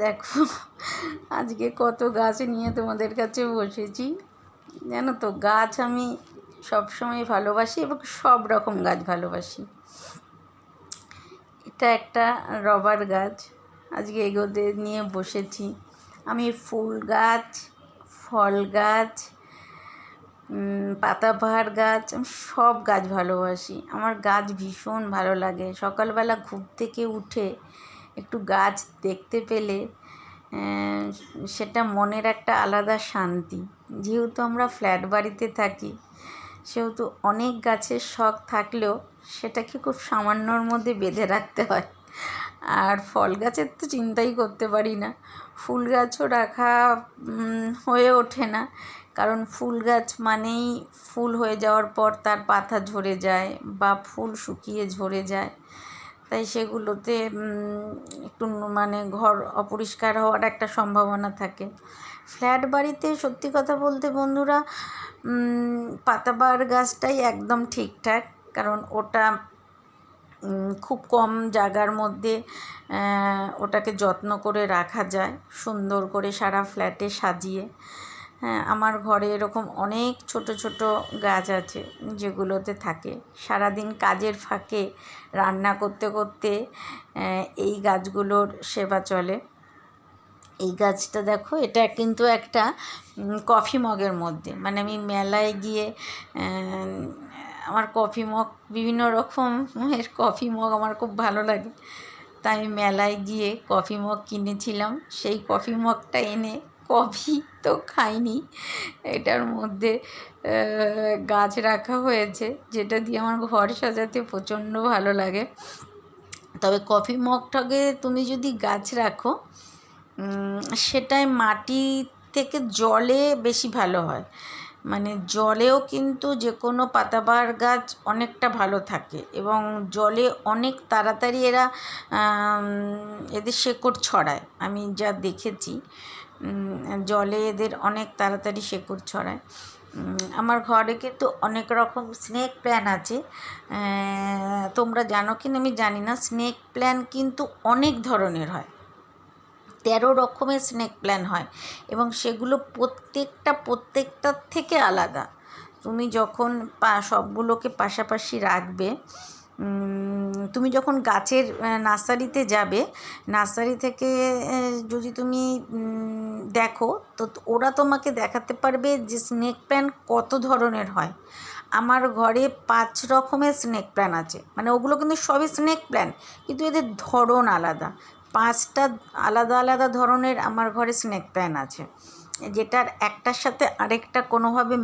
দেখো আজকে কত গাছ নিয়ে তোমাদের কাছে বসেছি। জানো তো, গাছ আমি সবসময় ভালোবাসি এবং সব রকম গাছ ভালোবাসি। এটা একটা রবার গাছ, আজকে এগোতে নিয়ে বসেছি। আমি ফুল গাছ, ফল গাছ, পাতাবাহার গাছ, আমি সব গাছ ভালোবাসি। আমার গাছ ভীষণ ভালো লাগে। সকালবেলা ঘুম থেকে উঠে একটু গাছ দেখতে পেলে সেটা মনের একটা আলাদা শান্তি। যেহেতু আমরা ফ্ল্যাট বাড়িতে থাকি, সেহেতু অনেক গাছের শখ থাকলেও সেটাকে খুব সামান্যর মধ্যে বেঁধে রাখতে হয়। আর ফল গাছের তো চিন্তাই করতে পারি না, ফুল গাছও রাখা হয়ে ওঠে না। কারণ ফুল গাছ মানেই ফুল হয়ে যাওয়ার পর তার পাতা ঝরে যায় বা ফুল শুকিয়ে ঝরে যায়, তাই সেগুলোতে একটু ঘর অপরিষ্কার হওয়ার একটা সম্ভাবনা থাকে। ফ্ল্যাট বাড়িতে সত্যি কথা বলতে বন্ধুরা, পাতাবাহার গাছটাই একদম ঠিকঠাক। কারণ ওটা খুব কম জায়গার মধ্যে ওটাকে যত্ন করে রাখা যায়, সুন্দর করে সারা ফ্ল্যাটে সাজিয়ে। হ্যাঁ, আমার ঘরে এরকম অনেক ছোট ছোট গাছ আছে যেগুলোতে থাকে। সারাদিন কাজের ফাঁকে রান্না করতে করতে এই গাছগুলোর সেবা চলে। এই গাছটা দেখো, এটা কিন্তু একটা কফি মগের মধ্যে, আমি মেলায় গিয়ে আমার কফি মগ, বিভিন্ন রকমের কফি মগ আমার খুব ভালো লাগে, তাই আমি মেলায় গিয়ে কফি মগ কিনেছিলাম। সেই কফি মগটা এনে কফি তো খাইনি, এটার মধ্যে গাছ রাখা হয়েছে, যেটা দিয়ে আমার ঘর সাজাতে প্রচণ্ড ভালো লাগে। তবে কফি মগটাকে তুমি যদি গাছ রাখো, সেটাই মাটি থেকে জলে বেশি ভালো হয়। জলেও কিন্তু যে কোনো পাতাবাহার গাছ অনেকটা ভালো থাকে এবং জলে অনেক তাড়াতাড়ি এদের শেকড় ছড়ায়। আমি যা দেখেছি, জলে এদের অনেক তাড়াতাড়ি শেকড় ছড়ায়। আমার ঘরে কিন্তু অনেক রকম স্নেক প্ল্যান্ট আছে। তোমরা জানো কি না আমি জানি না, স্নেক প্ল্যান্ট কিন্তু অনেক ধরনের হয়। 13 রকমের স্নেক প্ল্যান্ট হয় এবং সেগুলো প্রত্যেকটার থেকে আলাদা। তুমি যখন সবগুলোকে পাশাপাশি রাখবে, তুমি যখন গাছের নার্সারিতে যাবে, নার্সারি থেকে যদি তুমি দেখো, তো ওরা তোমাকে দেখাতে পারবে যে স্নেক প্ল্যান্ট কত ধরনের হয়। আমার ঘরে 5 রকমের স্নেক প্ল্যান্ট আছে, ওগুলো কিন্তু সবই স্নেক প্ল্যান্ট, কিন্তু এদের ধরন আলাদা। 5টা আলাদা আলাদা ধরনের আমার ঘরে স্নেক প্ল্যান্ট আছে, যেটার একটার সাথে আরেকটা কোনোভাবে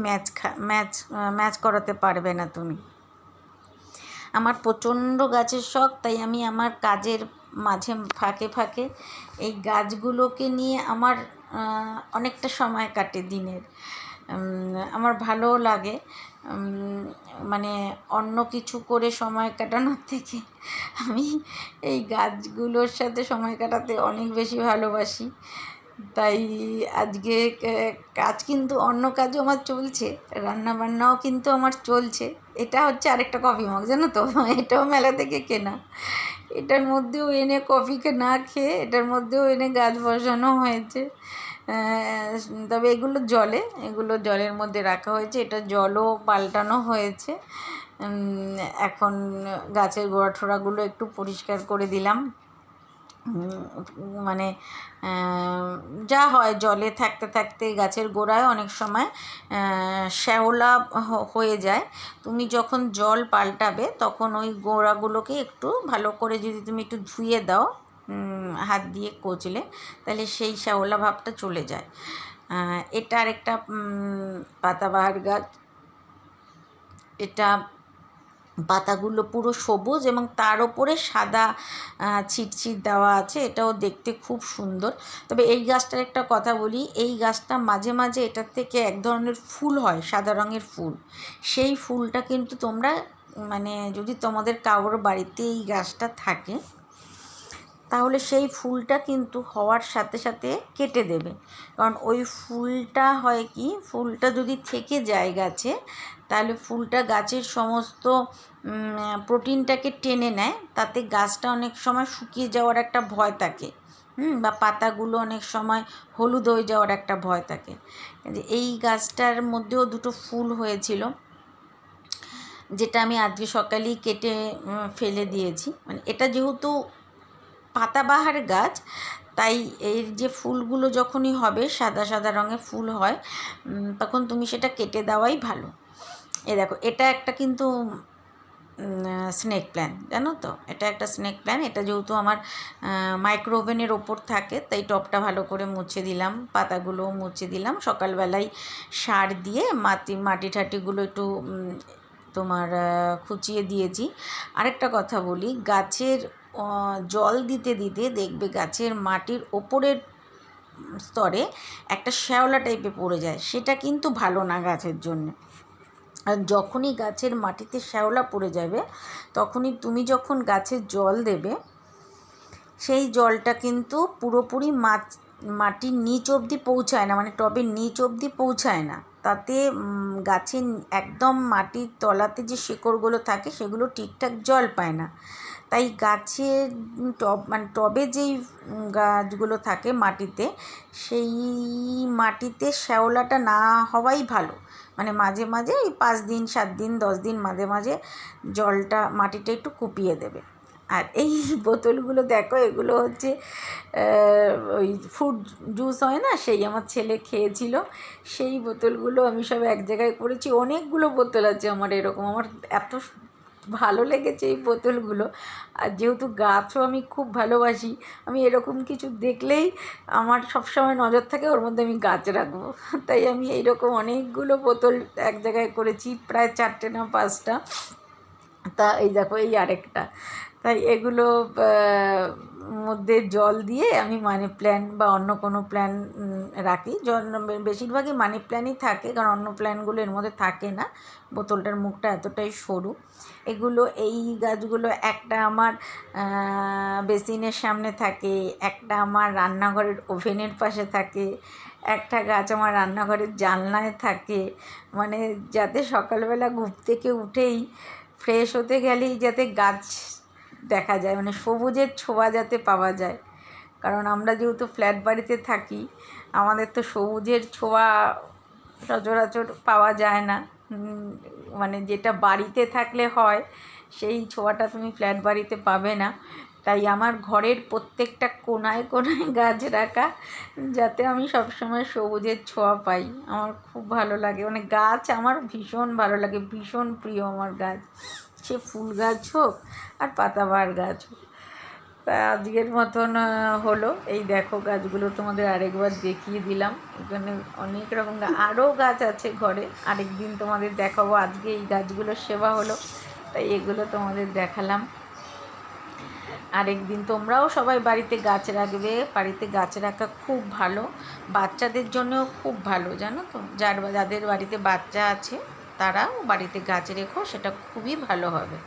ম্যাচ করাতে পারবে না তুমি। আমার প্রচণ্ড গাছের শখ, তাই আমি আমার কাজের মাঝে ফাঁকে ফাঁকে এই গাছগুলোকে নিয়ে আমার অনেকটা সময় কাটে দিনের। আমার ভালোও লাগে, অন্য কিছু করে সময় কাটানোর থেকে আমি এই গাছগুলোর সাথে সময় কাটাতে অনেক বেশি ভালোবাসি। তাই আজকে কাজ কিন্তু অন্য কাজও আমার চলছে, রান্নাবান্নাও কিন্তু আমার চলছে। এটা হচ্ছে আরেকটা কফি মগ, জানো তো, এটাও মেলা থেকে কেনা। এটার মধ্যেও এনে কফিকে না খেয়ে এটার মধ্যেও এনে গাছ বসানো হয়েছে। তবে এগুলো জলের মধ্যে রাখা হয়েছে, এটা জলও পাল্টানো হয়েছে। এখন গাছের গোড়াঠোড়াগুলো একটু পরিষ্কার করে দিলাম। যা হয়, জলে থাকতে থাকতে গাছের গোড়ায় অনেক সময় শ্যাওলা হয়ে যায়। তুমি যখন জল পাল্টাবে তখন ওই গোড়াগুলোকে একটু ভালো করে যদি তুমি একটু ধুয়ে দাও, হাত দিয়ে কচলে, তাহলে সেই শ্যাওলা ভাবটা চলে যায়। এটা আরেকটা পাতাবাহার গাছ। এটা পাতাগুলো পুরো সবুজ এবং তার ওপরে সাদা ছিটছিট দেওয়া আছে, এটাও দেখতে খুব সুন্দর। তবে এই গাছটার একটা কথা বলি, এই গাছটা মাঝে মাঝে এটার থেকে এক ধরনের ফুল হয়, সাদা রঙের ফুল। সেই ফুলটা কিন্তু তোমরা যদি তোমাদের কারোর বাড়িতে এই গাছটা থাকে, তাহলে সেই ফুলটা কিন্তু হওয়ার সাথে সাথে কেটে দেবে। কারণ ওই ফুলটা হয় কি, ফুলটা যদি থেকে যায় গাছে, তাহলে ফুলটা গাছের সমস্ত প্রোটিনটাকে টেনে নেয়, তাতে গাছটা অনেক সময় শুকিয়ে যাওয়ার একটা ভয় থাকে। বা পাতাগুলো অনেক সময় হলুদ হয়ে যাওয়ার একটা ভয় থাকে। এই গাছটার মধ্যেও দুটো ফুল হয়েছিল, যেটা আমি আজকে সকালেই কেটে ফেলে দিয়েছি। মানে এটা যেহেতু পাতাবাহার গাছ, তাই এর যে ফুলগুলো যখনই হবে সাদা সাদা রঙের ফুল হয়, তখন তুমি সেটা কেটে দেওয়াই ভালো। দেখো, এটা একটা কিন্তু স্নেক প্ল্যান্ট, জানো তো, এটা একটা স্নেক প্ল্যান্ট। এটা যেহেতু আমার মাইক্রো ওভেনের ওপর থাকে, তাই টবটা ভালো করে মুছে দিলাম, পাতাগুলোও মুছে দিলাম। সকালবেলায় সার দিয়ে মাটি ঠাটিগুলো একটু তোমার খুঁচিয়ে দিয়েছি। আরেকটা কথা বলি, গাছের জল দিতে দিতে দেখবে গাছের মাটির ওপরের স্তরে একটা শ্যাওলা টাইপের পড়ে যায়, সেটা কিন্তু ভালো না গাছের জন্য। আর যখনই গাছের মাটিতে শ্যাওলা পড়ে যাবে, তখনই তুমি যখন গাছে জল দেবে, সেই জলটা কিন্তু পুরোপুরি মাটির নিচ অবধি পৌঁছায় না, মানে টবের নিচ অবধি পৌঁছায় না। তাতে গাছের একদম মাটির তলাতে যে শিকড়গুলো থাকে সেগুলো ঠিকঠাক জল পায় না। তাই গাছের টবে যেই গাছগুলো থাকে মাটিতে, সেই মাটিতে শ্যাওলাটা না হওয়াই ভালো। মানে মাঝে মাঝে ওই 5 দিন 7 দিন 10 দিন মাঝে মাঝে জলটা মাটিটা একটু কুপিয়ে দেবে। আর এই বোতলগুলো দেখো, এগুলো হচ্ছে ওই ফ্রুট জুস হয় না, সেই আমার ছেলে খেয়েছিল, সেই বোতলগুলো আমি সব এক জায়গায় করেছি। অনেকগুলো বোতল আছে আমার এরকম। আমার এত ভালো লেগেছে এই বোতলগুলো। আর যেহেতু গাছও আমি খুব ভালোবাসি, আমি এরকম কিছু দেখলেই আমার সবসময় নজর থাকে ওর মধ্যে আমি গাছ রাখবো। তাই আমি এইরকম অনেকগুলো বোতল এক জায়গায় করেছি, প্রায় 4টে না 5টা। তা এই দেখো, এই আরেকটা। তাই এগুলো মধ্যে জল দিয়ে আমি মানি প্ল্যান্ট বা অন্য কোনো প্ল্যান্ট রাখি। বেশিরভাগই মানি প্ল্যান্টই থাকে, কারণ অন্য প্ল্যান্টগুলো এর মধ্যে থাকে না। বোতলটার মুখটা এতটাই সরু। এই গাছগুলো একটা আমার বেসিনের সামনে থাকে, একটা আমার রান্নাঘরের ওভেনের পাশে থাকে, একটা গাছ আমার রান্নাঘরের জানলায় থাকে। মানে যাতে সকালবেলা ঘুম থেকে উঠেই ফ্রেশ হতে গেলেই যাতে গাছ দেখা যায়, মানে সবুজের ছোঁয়া যাতে পাওয়া যায়। কারণ আমরা যেহেতু ফ্ল্যাট বাড়িতে থাকি, আমাদের তো সবুজের ছোঁয়া সচরাচর পাওয়া যায় না। মানে যেটা বাড়িতে থাকলে হয়, সেই ছোঁয়াটা তুমি ফ্ল্যাট বাড়িতে পাবে না। তাই আমার ঘরের প্রত্যেকটা কোণায় কোণায় গাছ রাখা, যাতে আমি সবসময় সবুজের ছোঁয়া পাই। আমার খুব ভালো লাগে, মানে গাছ আমার ভীষণ ভালো লাগে, ভীষণ প্রিয় আমার গাছ, সে ফুল গাছ হোক আর পাতাবাহার গাছ হোক। তা আজকের মতন হলো। এই দেখো, গাছগুলো তোমাদের আরেকবার দেখিয়ে দিলাম। এখানে অনেক রকম আরও গাছ আছে ঘরে, আরেক দিন তোমাদের দেখাবো। আজকে এই গাছগুলোর সেবা হলো, তাই এগুলো তোমাদের দেখালাম। আরেক দিন তোমরাও সবাই বাড়িতে গাছ রাখবে। বাড়িতে গাছ রাখা খুব ভালো, বাচ্চাদের জন্যও খুব ভালো, জানো তো। যাদের বাড়িতে বাচ্চা আছে তারাও বাড়িতে গাছ রেখো, সেটা খুবই ভালো হবে।